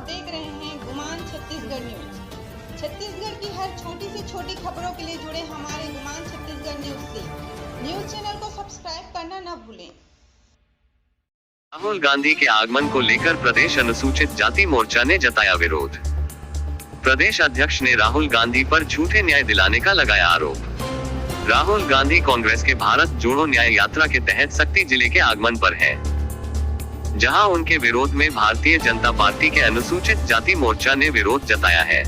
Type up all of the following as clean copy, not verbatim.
देख रहे हैं गुमान छत्तीसगढ़ न्यूज। छत्तीसगढ़ की हर छोटी से छोटी खबरों के लिए जुड़े हमारे गुमान छत्तीसगढ़ न्यूज से। न्यूज चैनल को सब्सक्राइब करना न भूलें। राहुल गांधी के आगमन को लेकर प्रदेश अनुसूचित जाति मोर्चा ने जताया विरोध। प्रदेश अध्यक्ष ने राहुल गांधी पर झूठे न्याय दिलाने का लगाया आरोप। राहुल गांधी कांग्रेस के भारत जोड़ो न्याय यात्रा के तहत सक्ती जिले के आगमन पर हैं, जहां उनके विरोध में भारतीय जनता पार्टी के अनुसूचित जाति मोर्चा ने विरोध जताया है।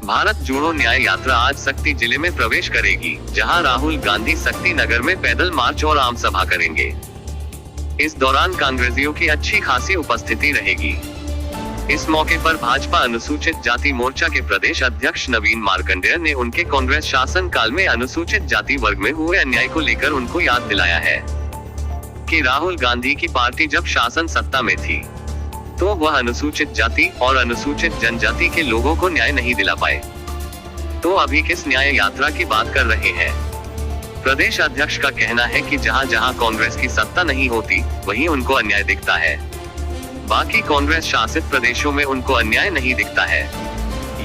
भारत जोड़ो न्याय यात्रा आज सक्ती जिले में प्रवेश करेगी, जहां राहुल गांधी सक्ती नगर में पैदल मार्च और आम सभा करेंगे। इस दौरान कांग्रेसियों की अच्छी खासी उपस्थिति रहेगी। इस मौके पर भाजपा अनुसूचित जाति मोर्चा के प्रदेश अध्यक्ष नवीन मार्कंडेय ने उनके कांग्रेस शासन काल में अनुसूचित जाति वर्ग में हुए अन्याय को लेकर उनको याद दिलाया है कि राहुल गांधी की पार्टी जब शासन सत्ता में थी तो वह अनुसूचित जाति और अनुसूचित जनजाति के लोगों को न्याय नहीं दिला पाए, तो अभी किस न्याय यात्रा की बात कर रहे हैं। प्रदेश अध्यक्ष का कहना है कि जहां जहां कांग्रेस की सत्ता नहीं होती वहीं उनको अन्याय दिखता है, बाकी कांग्रेस शासित प्रदेशों में उनको अन्याय नहीं दिखता है।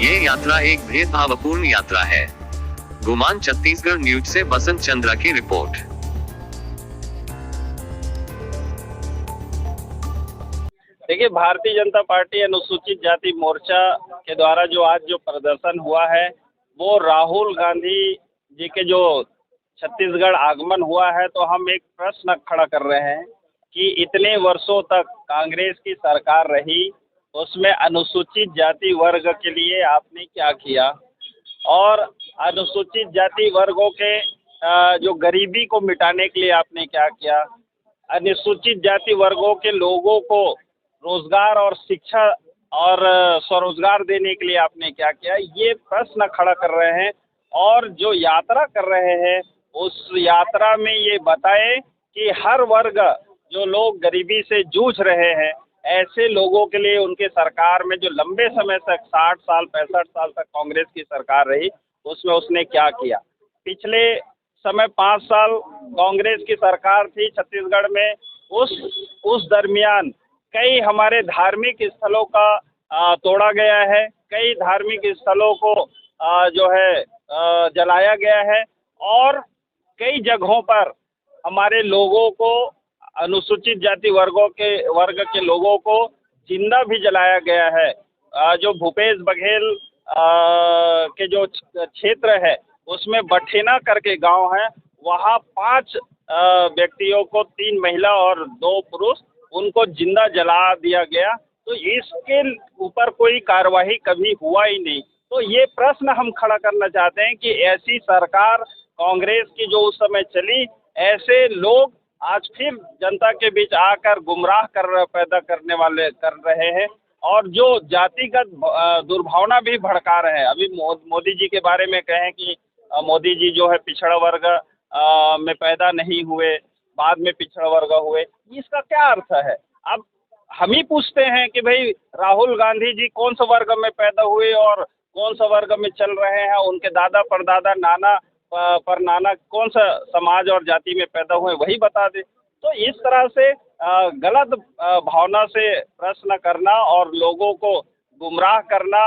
ये यात्रा एक भेदभावपूर्ण यात्रा है। गुमान छत्तीसगढ़ न्यूज से बसंत चंद्रा की रिपोर्ट। देखिए, भारतीय जनता पार्टी अनुसूचित जाति मोर्चा के द्वारा जो आज जो प्रदर्शन हुआ है वो राहुल गांधी जी के जो छत्तीसगढ़ आगमन हुआ है, तो हम एक प्रश्न खड़ा कर रहे हैं कि इतने वर्षों तक कांग्रेस की सरकार रही, उसमें अनुसूचित जाति वर्ग के लिए आपने क्या किया, और अनुसूचित जाति वर्गों के जो गरीबी को मिटाने के लिए आपने क्या किया, अनुसूचित जाति वर्गों के लोगों को रोजगार और शिक्षा और स्वरोजगार देने के लिए आपने क्या किया, ये प्रश्न खड़ा कर रहे हैं। और जो यात्रा कर रहे हैं उस यात्रा में ये बताएं कि हर वर्ग जो लोग गरीबी से जूझ रहे हैं, ऐसे लोगों के लिए उनके सरकार में जो लंबे समय तक 60 साल 65 साल तक कांग्रेस की सरकार रही, उसमें उसने क्या किया। पिछले समय 5 साल कांग्रेस की सरकार थी छत्तीसगढ़ में, उस दरमियान कई हमारे धार्मिक स्थलों का तोड़ा गया है, कई धार्मिक स्थलों को जो है जलाया गया है, और कई जगहों पर हमारे लोगों को, अनुसूचित जाति वर्ग के लोगों को जिंदा भी जलाया गया है। जो भूपेश बघेल के जो क्षेत्र है उसमें बठेना करके गांव है, वहां 5 व्यक्तियों को, 3 महिला और 2 पुरुष, उनको जिंदा जला दिया गया। तो इसके ऊपर कोई कार्यवाही कभी हुआ ही नहीं। तो ये प्रश्न हम खड़ा करना चाहते हैं कि ऐसी सरकार कांग्रेस की जो उस समय चली, ऐसे लोग आज फिर जनता के बीच आकर गुमराह पैदा कर रहे हैं, और जो जातिगत दुर्भावना भी भड़का रहे हैं। अभी मोदी जी के बारे में कहें कि मोदी जी जो है पिछड़ा वर्ग में पैदा नहीं हुए, बाद में पिछड़ा वर्ग हुए, इसका क्या अर्थ है। अब हम ही पूछते हैं कि भाई राहुल गांधी जी कौन सा वर्ग में पैदा हुए और कौन सा वर्ग में चल रहे हैं, उनके दादा परदादा नाना पर नाना कौन सा समाज और जाति में पैदा हुए, वही बता दे। तो इस तरह से गलत भावना से प्रश्न करना और लोगों को गुमराह करना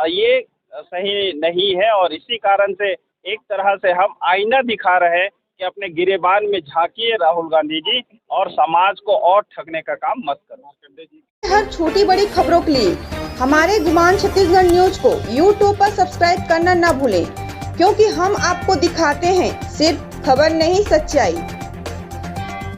ये सही नहीं है। और इसी कारण से एक तरह से हम आईना दिखा रहे हैं कि अपने गिरेबान में झांकिए राहुल गांधी जी, और समाज को और ठगने का काम मत करो। हर छोटी बड़ी खबरों के लिए हमारे गुमान छत्तीसगढ़ न्यूज को YouTube पर सब्सक्राइब करना न भूलें, क्योंकि हम आपको दिखाते हैं सिर्फ खबर नहीं, सच्चाई।